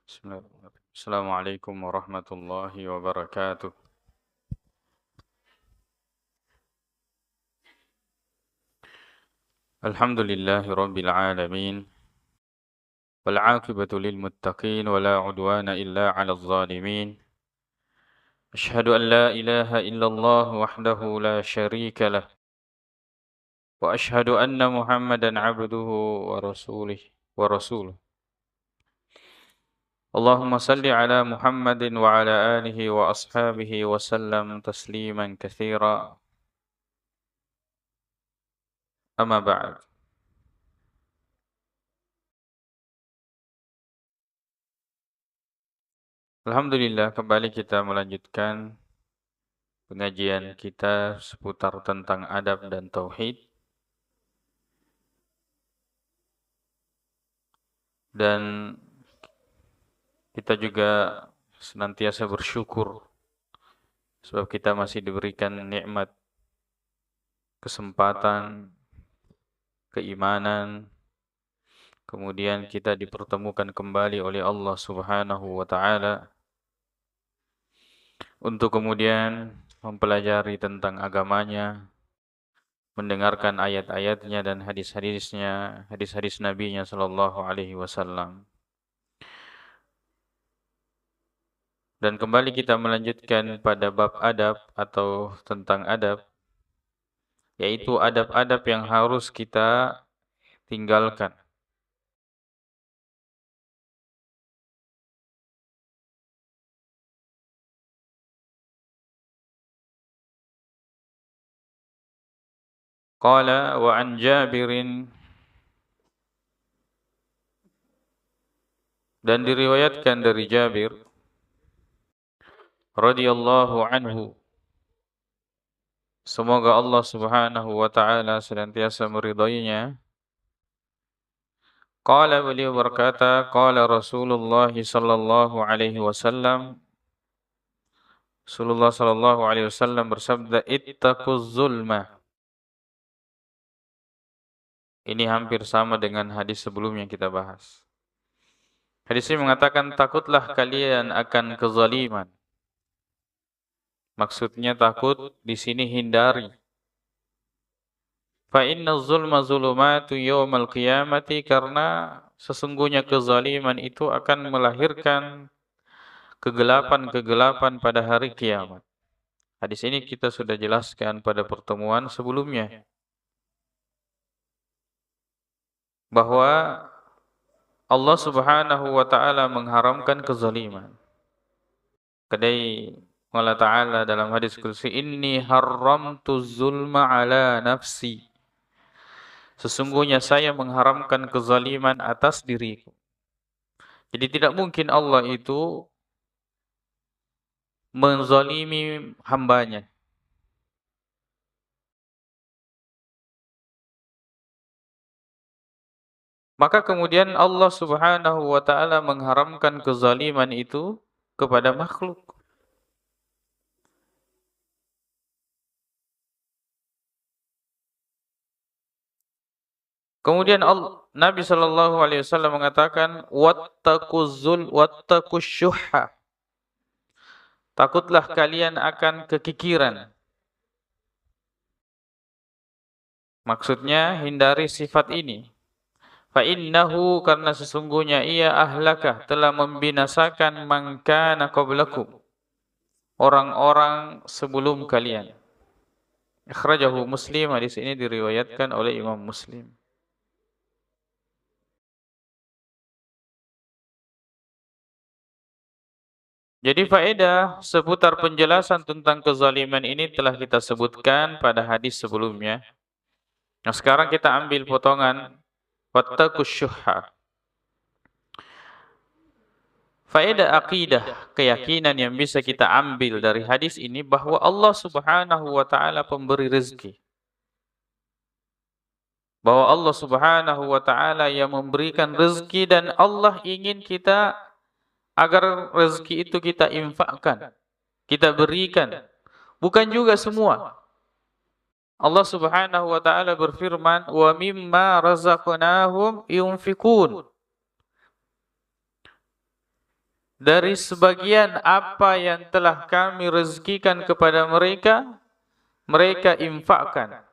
Bismillahirrahmanirrahim. Assalamualaikum warahmatullahi wabarakatuh. Alhamdulillahi rabbil alamin. Wal 'aqibatu lil muttaqin wa la 'udwana illa 'alal zalimin. Asyhadu an la ilaha illallah wahdahu la syarika lah. Wa asyhadu anna Muhammadan 'abduhu wa rasuluh. Allahumma salli ala Muhammadin wa ala alihi wa ashabihi wa sallam tasliman katsira. Amma ba'd. Alhamdulillah, kembali kita melanjutkan pengajian kita seputar tentang adab dan tauhid. Dan kita juga senantiasa bersyukur sebab kita masih diberikan nikmat kesempatan, keimanan, kemudian kita dipertemukan kembali oleh Allah Subhanahu wa taala untuk kemudian mempelajari tentang agamanya, mendengarkan ayat-ayatnya dan hadis-hadisnya, hadis-hadis Nabi-Nya sallallahu alaihi wasallam. Dan kembali kita melanjutkan pada bab adab atau tentang adab, yaitu adab-adab yang harus kita tinggalkan. Qala wa an Jabirin, dan diriwayatkan dari Jabir radhiyallahu anhu, semoga Allah Subhanahu wa taala senantiasa meridainya. Qala, beliau berkata, qala Rasulullah sallallahu alaihi wasallam, Rasulullah sallallahu alaihi wasallam bersabda, ittaquz zulma. Ini hampir sama dengan hadis sebelumnya yang kita bahas. Hadis ini mengatakan, takutlah kalian akan kezaliman. Maksudnya takut di sini hindari. Fa inna zulma zulumatu yawmal qiyamati, karena sesungguhnya kezaliman itu akan melahirkan kegelapan-kegelapan pada hari kiamat. Hadis ini kita sudah jelaskan pada pertemuan sebelumnya, bahwa Allah Subhanahu wa taala mengharamkan kezaliman. Kedai Allah Ta'ala dalam hadis qudsi, inni haramtu zulma ala nafsi. Sesungguhnya saya mengharamkan kezaliman atas diriku. Jadi tidak mungkin Allah itu menzalimi hambanya. Maka kemudian Allah Subhanahu wa taala mengharamkan kezaliman itu kepada makhluk. Kemudian Nabi sallallahu alaihi wasallam mengatakan, wattaquz syuhha. Takutlah kalian akan kekikiran. Maksudnya hindari sifat ini. Fa innahu, karena sesungguhnya ia ahlakah, telah membinasakan man kana qablakum, orang-orang sebelum kalian. Akhrajahu Muslim, hadis ini diriwayatkan oleh Imam Muslim. Jadi faedah seputar penjelasan tentang kezaliman ini telah kita sebutkan pada hadis sebelumnya. Nah, sekarang kita ambil potongan wattaqus syuhha. Faedah akidah, keyakinan yang bisa kita ambil dari hadis ini bahwa Allah Subhanahu wa taala pemberi rezeki. Bahwa Allah Subhanahu wa taala yang memberikan rezeki, dan Allah ingin kita agar rezeki itu kita infakkan, kita berikan. Bukan juga semua. Allah Subhanahu wa taala berfirman, "Wa mimma razaqnahum yunfikun." dari sebagian apa yang telah kami rezekikan kepada mereka, mereka infakkan.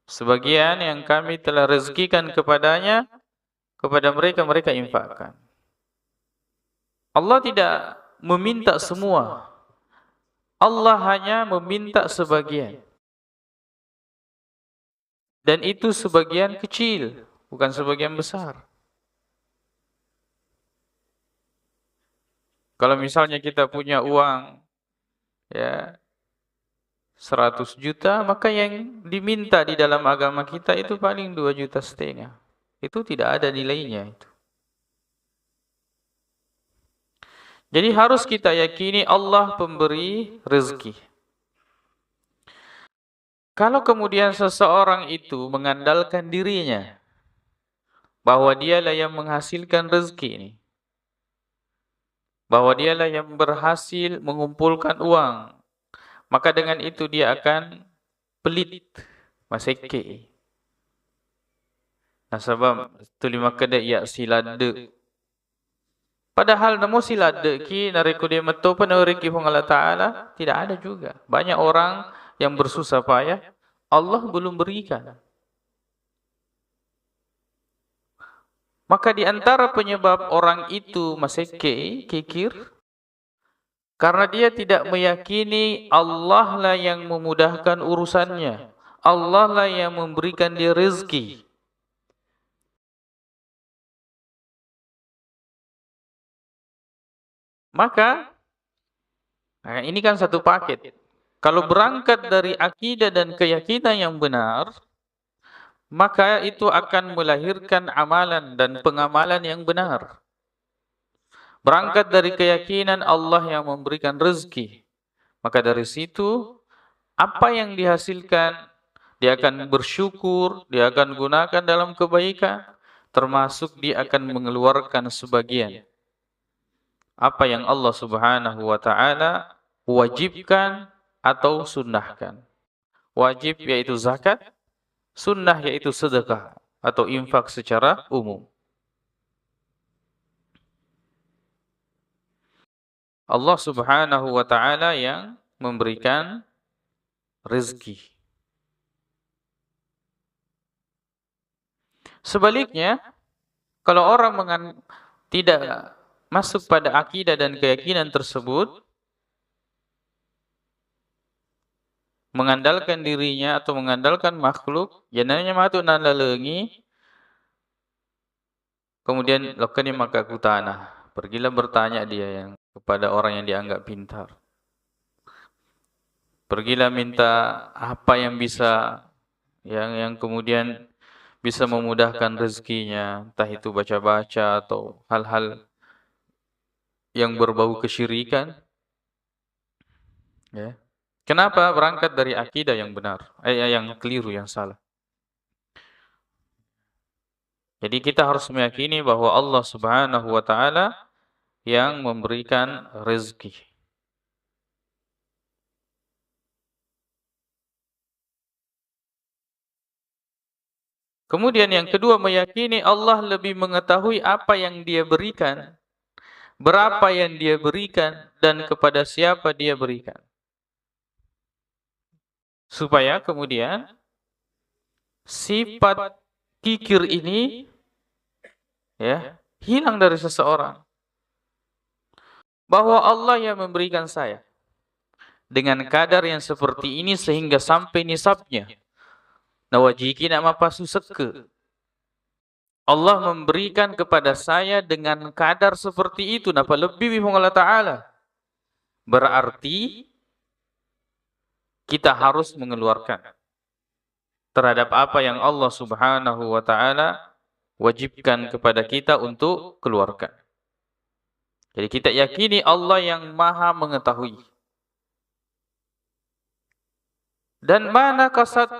Sebagian yang kami telah rezekikan kepada mereka, mereka infakkan. Allah tidak meminta semua. Allah hanya meminta sebagian. Dan itu sebagian kecil, bukan sebagian besar. Kalau misalnya kita punya uang ya 100 juta, maka yang diminta di dalam agama kita itu paling 2,5 juta. Itu tidak ada nilainya itu. Jadi harus kita yakini Allah pemberi rezeki. Kalau kemudian seseorang itu mengandalkan dirinya, bahwa dialah yang menghasilkan rezeki ini, bahwa dialah yang berhasil mengumpulkan uang, maka dengan itu dia akan pelit, maseke. Nasabam tulima kada ya silade. Padahal namo silade ki nareku dia meto panuriki hong Allah Ta'ala, tidak ada juga. Banyak orang yang bersusah payah, Allah belum berikan. Maka di antara penyebab orang itu maseke, kikir, karena dia tidak meyakini Allah lah yang memudahkan urusannya. Allah lah yang memberikan dia rezeki. Maka, nah ini kan satu paket. Kalau berangkat dari akidah dan keyakinan yang benar, maka itu akan melahirkan amalan dan pengamalan yang benar. Berangkat dari keyakinan Allah yang memberikan rezeki, maka dari situ apa yang dihasilkan dia akan bersyukur, dia akan gunakan dalam kebaikan, termasuk dia akan mengeluarkan sebagian apa yang Allah Subhanahu wa Ta'ala wajibkan atau sunnahkan. Wajib yaitu zakat, sunnah yaitu sedekah atau infak secara umum. Allah Subhanahu wa Ta'ala yang memberikan rezeki. Sebaliknya, kalau orang tidak masuk pada akidah dan keyakinan tersebut, mengandalkan dirinya atau mengandalkan makhluk, ya namanya matu nan lalengi, kemudian lakukan maka ku tanah. Pergilah bertanya dia kepada orang yang dianggap pintar. Pergilah minta apa yang bisa, yang kemudian bisa memudahkan rezekinya, entah itu baca-baca atau hal-hal yang berbau kesyirikan. Ya. Kenapa? Berangkat dari akidah yang benar, yang keliru, yang salah. Jadi kita harus meyakini bahwa Allah Subhanahu wa Ta'ala yang memberikan rezeki. Kemudian yang kedua, meyakini Allah lebih mengetahui apa yang dia berikan, berapa yang dia berikan, dan kepada siapa dia berikan. Supaya kemudian sifat kikir ini ya hilang dari seseorang. Bahwa Allah yang memberikan saya dengan kadar yang seperti ini sehingga sampai nisabnya. Nawajiki nak mapasu seke. Allah memberikan kepada saya dengan kadar seperti itu, napa lebih bihong Allah Ta'ala. Berarti kita harus mengeluarkan terhadap apa yang Allah Subhanahu wa Ta'ala wajibkan kepada kita untuk keluarkan. Jadi kita yakini Allah yang maha mengetahui. Dan mana kasat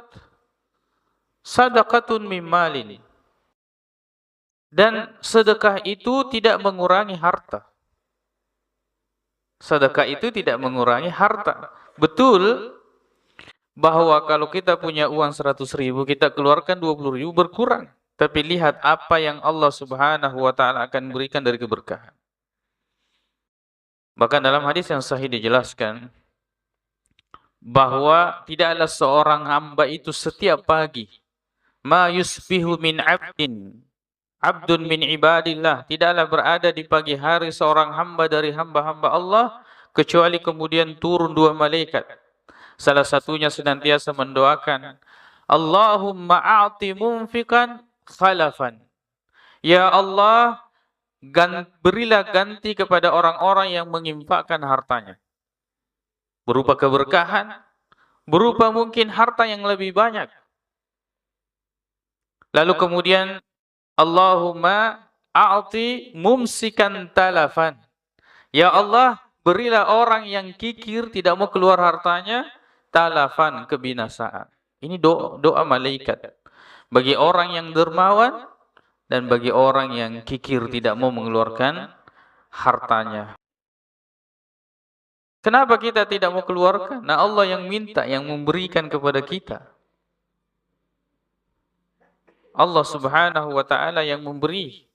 sadaqatun mimmalin. Dan sedekah itu tidak mengurangi harta. Sedekah itu tidak mengurangi harta. Betul bahwa kalau kita punya uang 100.000, kita keluarkan 20.000 berkurang. Tapi lihat apa yang Allah Subhanahu wa Ta'ala akan berikan dari keberkahan. Bahkan dalam hadis yang sahih dijelaskan bahwa tidaklah seorang hamba itu setiap pagi ma yusbihu min abdun min ibadillah, tidaklah berada di pagi hari seorang hamba dari hamba-hamba Allah kecuali kemudian turun dua malaikat. Salah satunya senantiasa mendoakan, Allahumma a'ti munfiqan khalafan. Ya Allah, berilah ganti kepada orang-orang yang menginfakkan hartanya. Berupa keberkahan, berupa mungkin harta yang lebih banyak. Lalu kemudian, Allahumma a'ti mumsikan talafan. Ya Allah, berilah orang yang kikir, tidak mau keluar hartanya, talafan, kebinasaan. Ini doa malaikat. Bagi orang yang dermawan, dan bagi orang yang kikir tidak mau mengeluarkan hartanya. Kenapa kita tidak mau keluarkan? Nah, Allah yang minta, yang memberikan kepada kita. Allah Subhanahu wa ta'ala yang memberi.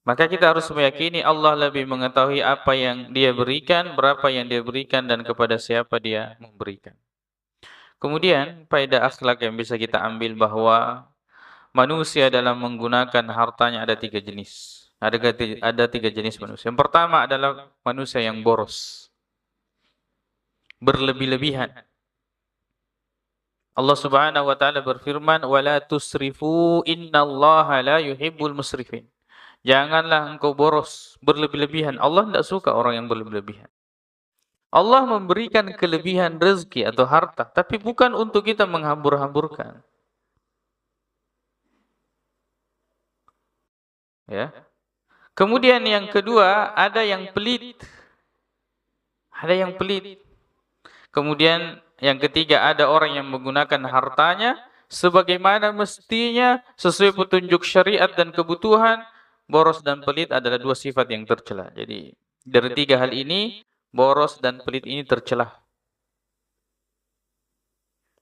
Maka kita harus meyakini Allah lebih mengetahui apa yang Dia berikan, berapa yang Dia berikan, dan kepada siapa Dia memberikan. Kemudian, faedah akhlak yang bisa kita ambil bahwa manusia dalam menggunakan hartanya ada tiga jenis. Ada tiga jenis manusia. Yang pertama adalah manusia yang boros. Berlebih-lebihan. Allah Subhanahu wa taala berfirman, "Wala tusrifu innallaha la yuhibbul musrifin." Janganlah engkau boros, berlebih-lebihan. Allah tidak suka orang yang berlebih-lebihan. Allah memberikan kelebihan rezeki atau harta, tapi bukan untuk kita menghambur-hamburkan. Ya. Kemudian yang kedua, ada yang pelit. Ada yang pelit. Kemudian yang ketiga, ada orang yang menggunakan hartanya sebagaimana mestinya sesuai petunjuk syariat dan kebutuhan. Boros dan pelit adalah dua sifat yang tercela. Jadi dari tiga hal ini, boros dan pelit ini tercela.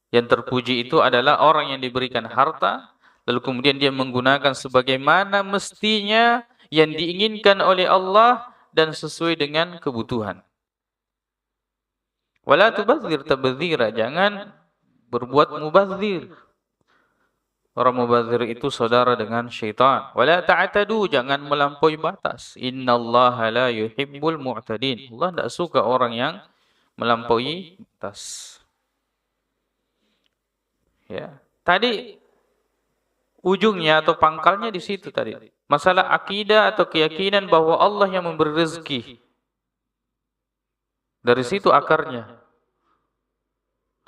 Yang terpuji itu adalah orang yang diberikan harta, lalu kemudian dia menggunakan sebagaimana mestinya yang diinginkan oleh Allah dan sesuai dengan kebutuhan. Wala tubadzir tabdzira, jangan berbuat mubadzir. Orang mubadzir itu saudara dengan syaitan. Wala ta'tadu, jangan melampaui batas. Innallaha la yuhibbul mu'tadin. Allah tidak suka orang yang melampaui batas. Ya. Tadi ujungnya atau pangkalnya di situ tadi. Masalah akidah atau keyakinan bahwa Allah yang memberi rezeki. Dari situ akarnya.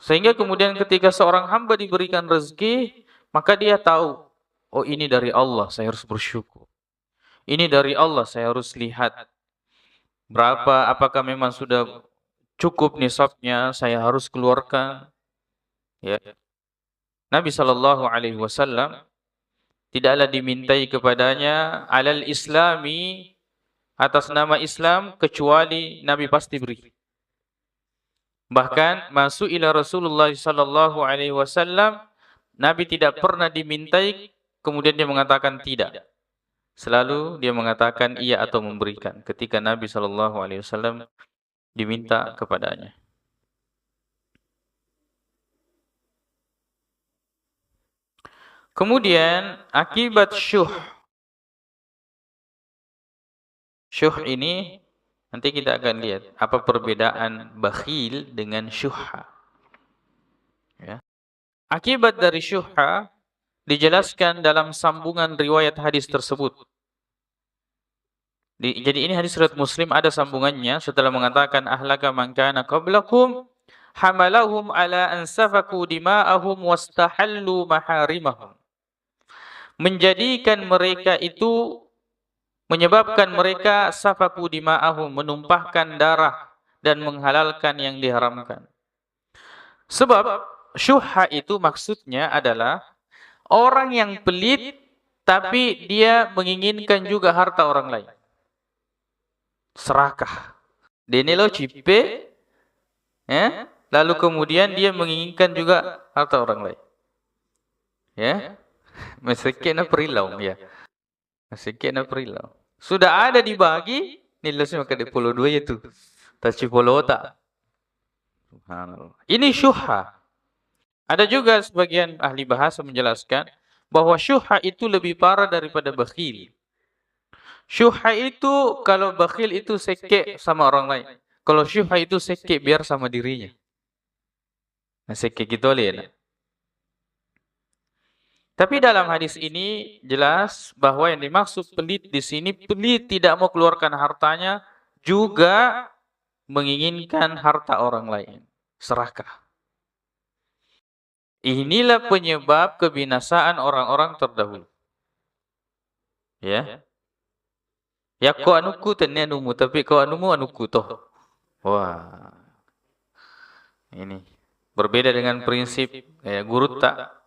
Sehingga kemudian ketika seorang hamba diberikan rezeki, maka dia tahu, oh ini dari Allah, saya harus bersyukur. Ini dari Allah, saya harus lihat berapa, apakah memang sudah cukup nisabnya, saya harus keluarkan. Ya. Nabi SAW tidaklah dimintai kepadanya alal islami, atas nama Islam, kecuali Nabi pasti beri. Bahkan masuk ila Rasulullah SAW, Nabi tidak pernah dimintai, kemudian dia mengatakan tidak. Selalu dia mengatakan iya atau memberikan ketika Nabi SAW diminta kepadanya. Kemudian akibat syuh. Syuh ini nanti kita akan lihat apa perbedaan bakhil dengan syuhha. Ya. Akibat dari syuhha dijelaskan dalam sambungan riwayat hadis tersebut. Jadi ini hadis riwayat Muslim, ada sambungannya setelah mengatakan ahlaka man kana qablakum hamalahum ala an safaku dima'ahum wastahallu maharimahum. Menjadikan mereka itu, menyebabkan mereka safaku dima'ahum, menumpahkan darah dan menghalalkan yang diharamkan. Sebab syuhha itu maksudnya adalah orang yang pelit tapi dia menginginkan juga harta orang lain. Serakah. Dene lo cipe, ya? Lalu kemudian dia menginginkan juga harta orang lain. Ya? Meski na perilaw ya. Sikit na perilau. Sudah ada dibagi, nilai maka di puluh dua itu. Taci puluh tak. Subhanallah. Ini syuhha. Ada juga sebagian ahli bahasa menjelaskan bahwa syuhha itu lebih parah daripada bakhil. Syuhha itu kalau bakhil itu sekek sama orang lain. Kalau syuhha itu sekek biar sama dirinya. Nah, sekek gitu lihat. Tapi dalam hadis ini jelas bahwa yang dimaksud pelit di sini pelit tidak mau keluarkan hartanya juga menginginkan harta orang lain. Serakah. Inilah penyebab kebinasaan orang-orang terdahulu. Ya. Ya ko anuku tanya anumu tapi ko anumu anuku toh. Wah. Ini berbeda dengan prinsip guru tak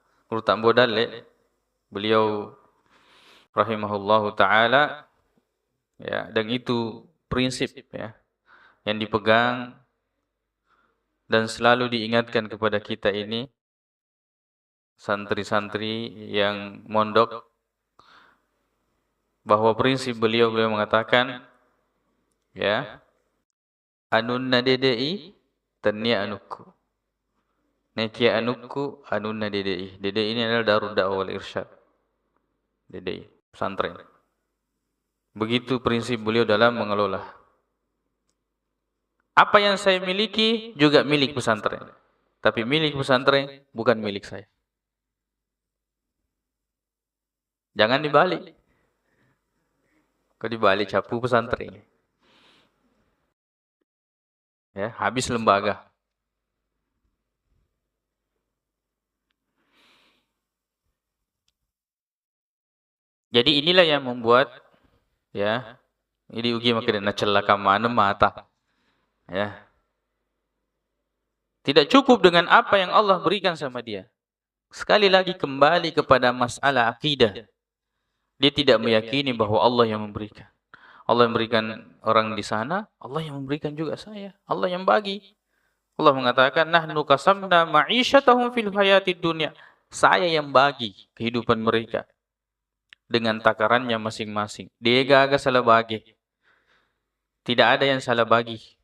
bodal beliau rahimahullahu taala ya, dan itu prinsip ya yang dipegang dan selalu diingatkan kepada kita ini santri-santri yang mondok, bahwa prinsip beliau mengatakan ya, anunna dedei tanya anuku, nekia anuku anunna dedei. Dedei ini adalah Darud Da'wah wal Irsyad, dedei pesantren. Begitu prinsip beliau dalam mengelola. Apa yang saya miliki juga milik pesantren, tapi milik pesantren bukan milik saya. Jangan dibalik. Kalau dibalik capu pesantren. Ya, habis lembaga. Jadi inilah yang membuat ya, ini ugi makanya celaka mana mata. Ya. Tidak cukup dengan apa yang Allah berikan sama dia. Sekali lagi kembali kepada masalah akidah. Dia tidak meyakini bahwa Allah yang memberikan. Allah yang memberikan orang di sana, Allah yang memberikan juga saya. Allah yang bagi. Allah mengatakan, nahnu qasamna ma'isyatahum fil hayatid dunya. Saya yang bagi kehidupan mereka dengan takarannya masing-masing. Dia gak salah bagi. Tidak ada yang salah bagi.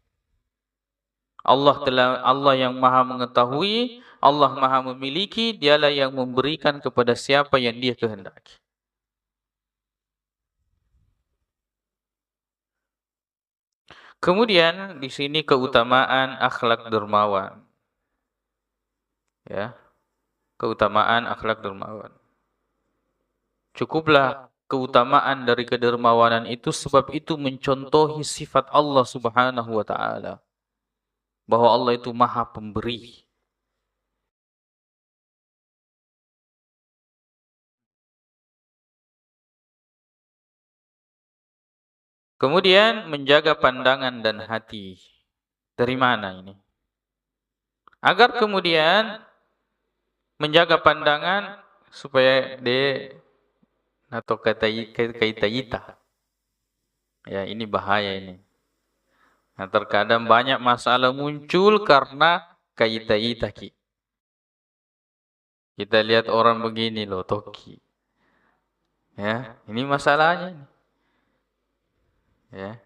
Allah yang maha mengetahui, Allah maha memiliki, dialah yang memberikan kepada siapa yang dia kehendaki. Kemudian di sini keutamaan akhlak dermawan. Ya. Keutamaan akhlak dermawan. Cukuplah keutamaan dari kedermawanan itu sebab itu mencontohi sifat Allah Subhanahu wa taala. Bahwa Allah itu maha pemberi. Kemudian menjaga pandangan dan hati. Dari mana ini? Agar kemudian menjaga pandangan supaya dia atau kaita-ita. Ya, ini bahaya ini. Nah, terkadang banyak masalah muncul karena kaita-ita ki. Kita lihat orang begini loh, toki. Ya, ini masalahnya. Ya.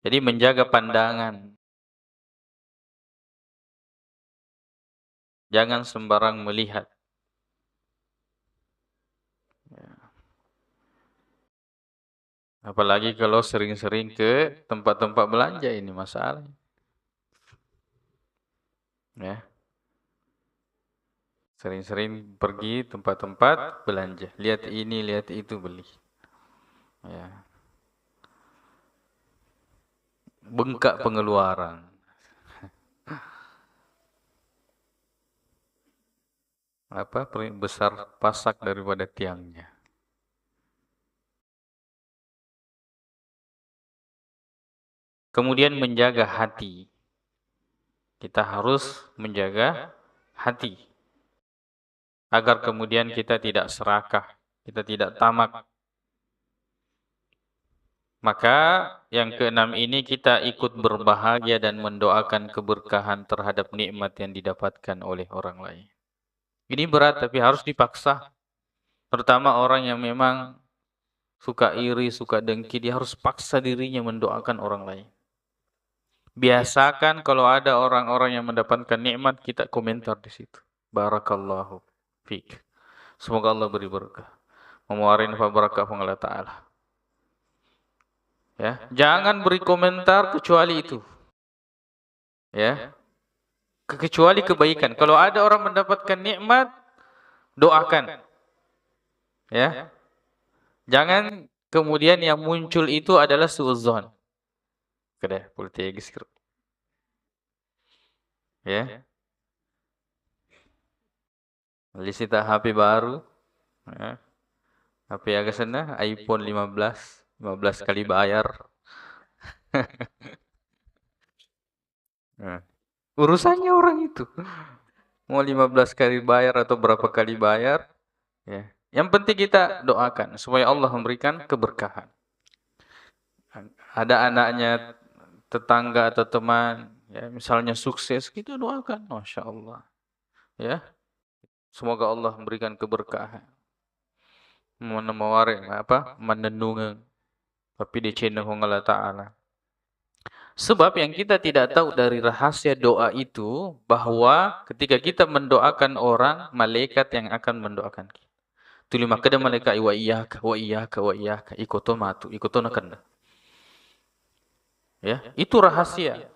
Jadi menjaga pandangan. Jangan sembarang melihat. Ya. Apalagi kalau sering-sering ke tempat-tempat belanja, ini masalah. Ya. Sering-sering pergi tempat-tempat belanja. Lihat ini, lihat itu, beli. Ya. Bengkak pengeluaran. Apa besar pasak daripada tiangnya. Kemudian menjaga hati. Kita harus menjaga hati. Agar kemudian kita tidak serakah. Kita tidak tamak. Maka yang keenam ini kita ikut berbahagia dan mendoakan keberkahan terhadap nikmat yang didapatkan oleh orang lain. Ini berat tapi harus dipaksa. Terutama orang yang memang suka iri, suka dengki, dia harus paksa dirinya mendoakan orang lain. Biasakan kalau ada orang-orang yang mendapatkan nikmat, kita komentar di situ. Barakallahu fiik. Semoga Allah beri berkah. Memuarin fa barakah Allah Ta'ala. Ya, jangan beri komentar kecuali itu. Ya, kecuali kebaikan. Kalau ada orang mendapatkan nikmat, doakan. Ya, jangan kemudian yang muncul itu adalah suudzon. Kedai politik ya. Lisita HP baru. Ya. HP agak sana iPhone 15 kali bayar. Nah, urusannya orang itu. Mau 15 kali bayar atau berapa kali bayar, ya. Yang penting kita doakan supaya Allah memberikan keberkahan. Ada anaknya, tetangga atau teman, ya, misalnya sukses, kita doakan, Masya Allah. Ya, semoga Allah memberikan keberkahan. Menenung, tapi dicenah Allah Ta'ala. Sebab yang kita tidak tahu dari rahasia doa itu, bahwa ketika kita mendoakan orang, malaikat yang akan mendoakan kita. Tulima kada malaikat wa iyyaka wa iyyaka wa iyyaka ikoton akan. Ya, itu rahasia.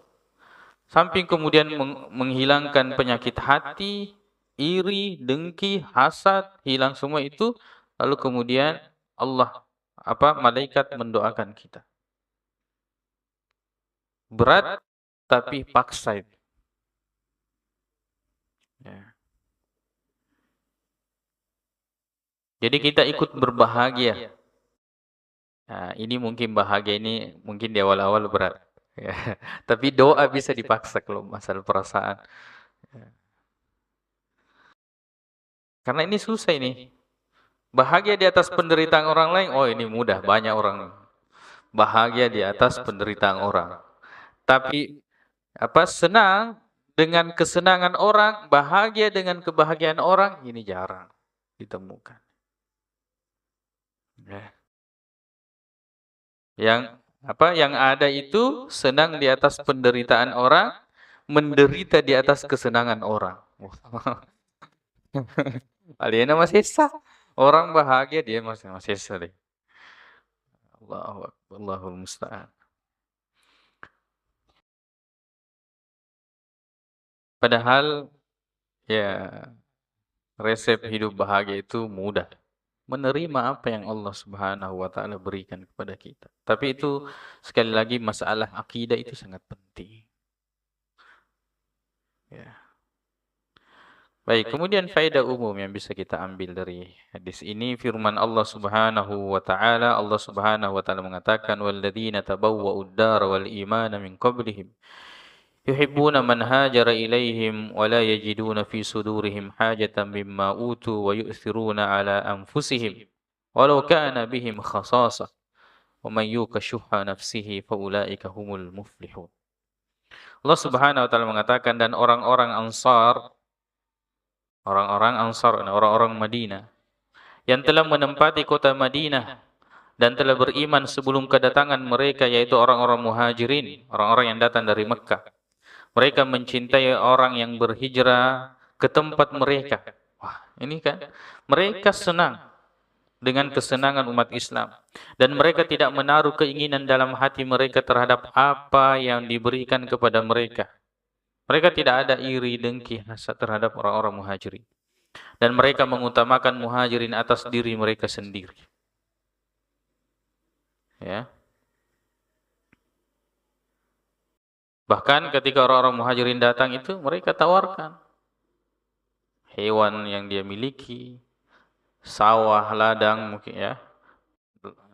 Samping kemudian menghilangkan penyakit hati, iri, dengki, hasad, hilang semua itu, lalu kemudian Allah malaikat mendoakan kita. Berat tapi paksa itu. Ya. Jadi kita ikut berbahagia. Nah, ini mungkin bahagia ini mungkin di awal-awal berat. Ya. Tapi doa bisa dipaksa kalau masalah perasaan. Ya. Karena ini susah ini. Bahagia di atas penderitaan orang lain, oh ini mudah, banyak orang. Bahagia di atas penderitaan orang. Tapi senang dengan kesenangan orang, bahagia dengan kebahagiaan orang, ini jarang ditemukan. Ya. Yang ada itu senang di atas penderitaan orang, menderita di atas kesenangan orang. Aliena masih sah. Orang bahagia dia masih sah deh. Allahul musta'an. Padahal ya resep hidup bahagia itu mudah. Menerima apa yang Allah Subhanahu wa taala berikan kepada kita. Tapi itu sekali lagi masalah akidah itu sangat penting. Ya. Baik, kemudian faedah umum yang bisa kita ambil dari hadis ini, firman Allah Subhanahu wa taala, Allah Subhanahu wa taala mengatakan walladzina tabawwa'ud dar wal imana min qablihim yuhibbuna man hajara ilaihim wa la yajiduna fi sudurihim hajatan mimma utu wa yu'thiruna ala anfusihim walau kana bihim khasasah wa man yuqa syuhha nafsihi fa ulaika humul muflihun. Allah Subhanahu wa taala mengatakan dan orang-orang orang-orang Madinah yang telah menempati kota Madinah dan telah beriman sebelum kedatangan mereka, yaitu orang-orang muhajirin, orang-orang yang datang dari Mekah. Mereka mencintai orang yang berhijrah ke tempat mereka. Wah, ini kan mereka senang dengan kesenangan umat Islam dan mereka tidak menaruh keinginan dalam hati mereka terhadap apa yang diberikan kepada mereka. Mereka tidak ada iri, dengki, hasad terhadap orang-orang muhajirin. Dan mereka mengutamakan muhajirin atas diri mereka sendiri. Ya. Bahkan ketika orang-orang muhajirin datang itu mereka tawarkan hewan yang dia miliki, sawah, ladang mungkin ya,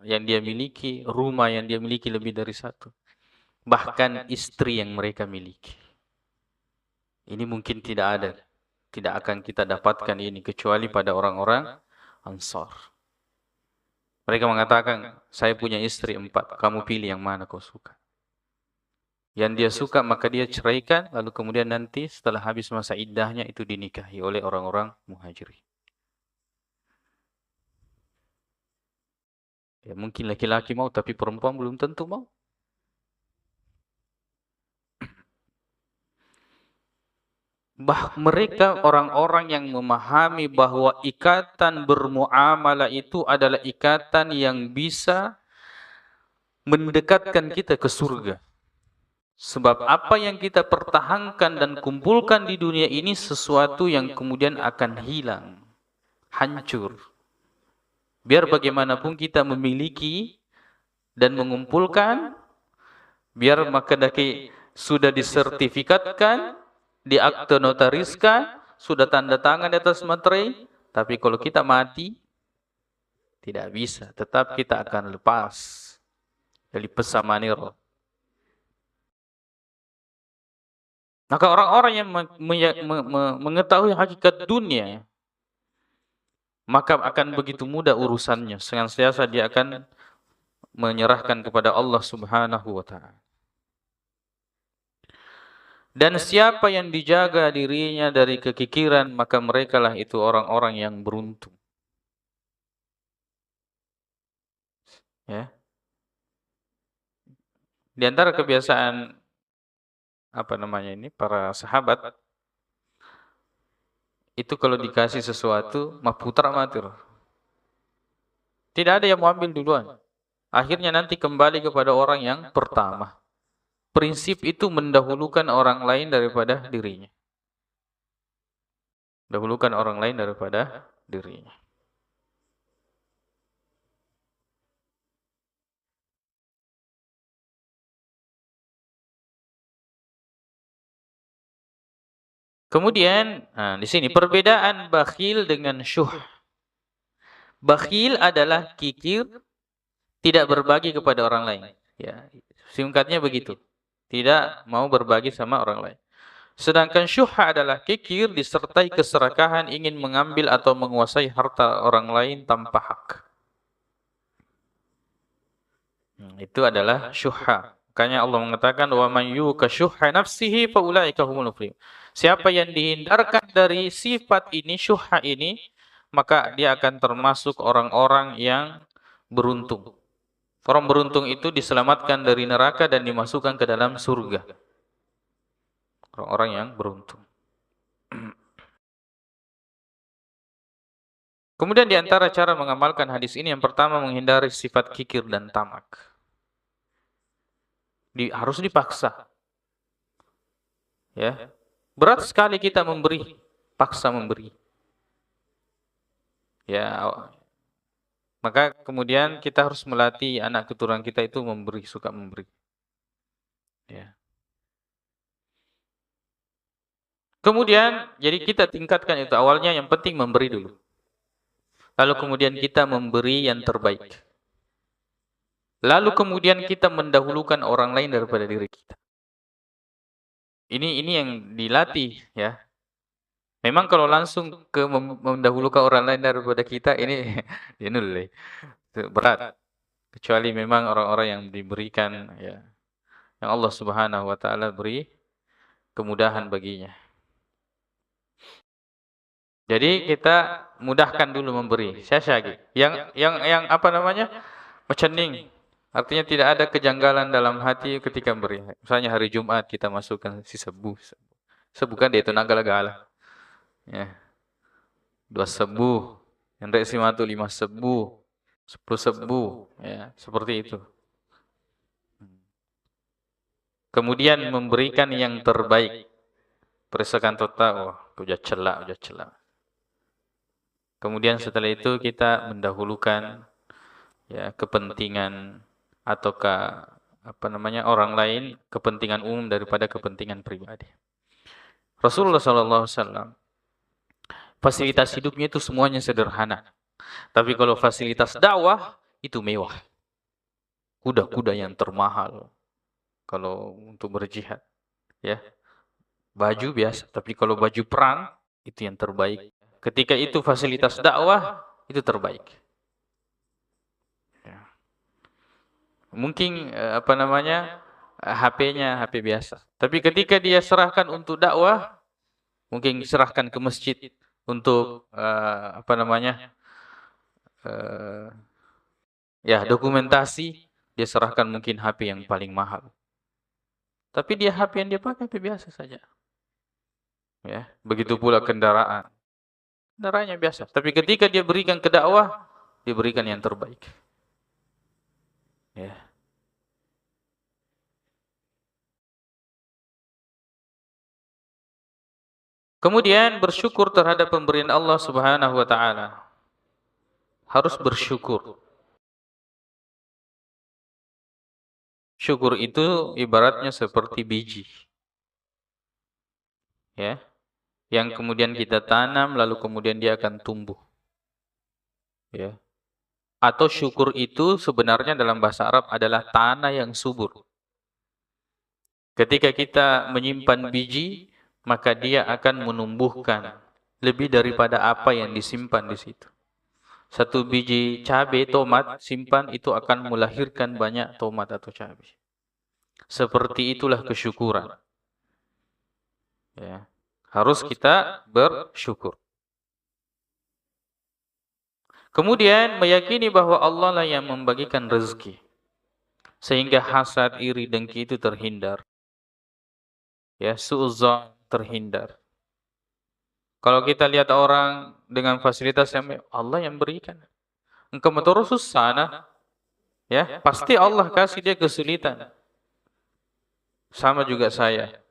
yang dia miliki, rumah yang dia miliki lebih dari satu. Bahkan istri yang mereka miliki. Ini mungkin tidak ada. Tidak akan kita dapatkan ini kecuali pada orang-orang Ansar. Mereka mengatakan, saya punya istri 4, kamu pilih yang mana kau suka. Yang dia suka maka dia ceraikan, lalu kemudian nanti setelah habis masa iddahnya itu dinikahi oleh orang-orang muhajirin. Ya, mungkin laki-laki mau, tapi perempuan belum tentu mau. Mereka orang-orang yang memahami bahwa ikatan bermuamalah itu adalah ikatan yang bisa mendekatkan kita ke surga. Sebab apa yang kita pertahankan dan kumpulkan di dunia ini sesuatu yang kemudian akan hilang, hancur. Biar bagaimanapun kita memiliki dan mengumpulkan, biar maka sudah disertifikatkan, diakte notariskan, sudah tanda tangan di atas materai, tapi kalau kita mati, tidak bisa. Tetap kita akan lepas dari pesamanir. Maka orang-orang yang mengetahui hakikat dunia, maka akan begitu mudah urusannya. Senantiasa dia akan menyerahkan kepada Allah Subhanahu wa Ta'ala. Dan siapa yang dijaga dirinya dari kekikiran, maka merekalah itu orang-orang yang beruntung. Ya. Di antara kebiasaan para sahabat itu kalau dikasih sesuatu putra matir. Tidak ada yang mau ambil duluan. Akhirnya nanti kembali kepada orang yang pertama. Prinsip itu mendahulukan orang lain daripada dirinya. Dahulukan orang lain daripada dirinya. Kemudian, di sini perbedaan bakhil dengan syuh. Bakhil adalah kikir, tidak berbagi kepada orang lain. Ya, singkatnya begitu. Tidak mau berbagi sama orang lain. Sedangkan syuha adalah kikir disertai keserakahan, ingin mengambil atau menguasai harta orang lain tanpa hak. Itu adalah syuha. Makanya Allah mengatakan wa man yuka syuha nafsihi fa ulaika humul muflihun. Siapa yang dihindarkan dari sifat ini, syuha ini, maka dia akan termasuk orang-orang yang beruntung. Orang beruntung itu diselamatkan dari neraka dan dimasukkan ke dalam surga. Orang-orang yang beruntung. Kemudian di antara cara mengamalkan hadis ini, yang pertama menghindari sifat kikir dan tamak. Harus dipaksa. Ya. Berat sekali kita memberi, paksa memberi. Ya. Maka kemudian kita harus melatih anak keturunan kita itu memberi, suka memberi. Ya. Kemudian, jadi kita tingkatkan itu. Awalnya yang penting memberi dulu. Lalu kemudian kita memberi yang terbaik. Lalu kemudian kita mendahulukan orang lain daripada diri kita. Ini yang dilatih, ya. Memang kalau langsung ke mendahulukan orang lain daripada kita, ini berat. Kecuali memang orang-orang yang diberikan, ya, yang Allah Subhanahu wa Ta'ala beri kemudahan baginya. Jadi kita mudahkan dulu memberi. Syashagi. Yang Macening. Artinya tidak ada kejanggalan dalam hati ketika memberi. Misalnya hari Jumat kita masukkan si sebu. Sebu kan dia itu nagala-gala. Ya. 2 sebu. Yang resi matu 5 sebu. 10 sebu. Ya, seperti itu. Kemudian memberikan yang terbaik. Perisakan total, udah celak. Kemudian setelah itu kita mendahulukan, ya, kepentingan ataukah orang lain, kepentingan umum daripada kepentingan pribadi. Rasulullah SAW fasilitas hidupnya itu semuanya sederhana. Tapi kalau fasilitas dakwah itu mewah. Kuda-kuda yang termahal kalau untuk berjihad, ya. Baju biasa, tapi kalau baju perang itu yang terbaik. Ketika itu fasilitas dakwah itu terbaik. Mungkin HP-nya HP biasa. Tapi ketika dia serahkan untuk dakwah, mungkin serahkan ke masjid untuk dokumentasi, dia serahkan mungkin HP yang paling mahal. Tapi dia HP yang dia pakai HP biasa saja. Ya, begitu pula kendaraan. Kendaraannya biasa. Tapi ketika dia berikan ke dakwah, dia berikan yang terbaik. Ya. Kemudian bersyukur terhadap pemberian Allah Subhanahu wa taala. Harus bersyukur. Syukur itu ibaratnya seperti biji. Ya. Yang kemudian kita tanam lalu kemudian dia akan tumbuh. Ya. Atau syukur itu sebenarnya dalam bahasa Arab adalah tanah yang subur. Ketika kita menyimpan biji, maka dia akan menumbuhkan lebih daripada apa yang disimpan di situ. Satu biji cabai tomat simpan itu akan melahirkan banyak tomat atau cabai. Seperti itulah kesyukuran. Ya. Harus kita bersyukur. Kemudian meyakini bahwa Allah lah yang membagikan rezeki. Sehingga hasad, iri, dengki itu terhindar. Ya, suudzon terhindar. Kalau kita lihat orang dengan fasilitas yang Allah yang berikan. Engkau terus susah, ya, pasti Allah kasih dia kesulitan. Sama juga saya.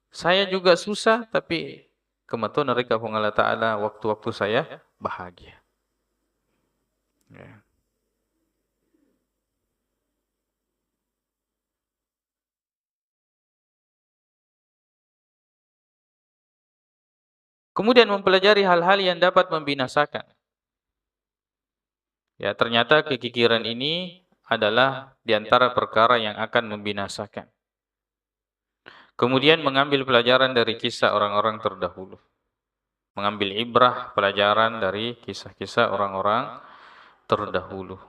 Saya juga susah, tapi kebetulan mereka Allah Ta'ala waktu-waktu saya bahagia. Ya. Kemudian mempelajari hal-hal yang dapat membinasakan. Ya, ternyata kekikiran ini adalah diantara perkara yang akan membinasakan. Kemudian mengambil pelajaran dari kisah orang-orang terdahulu. Mengambil ibrah pelajaran dari kisah-kisah orang-orang terdahulu.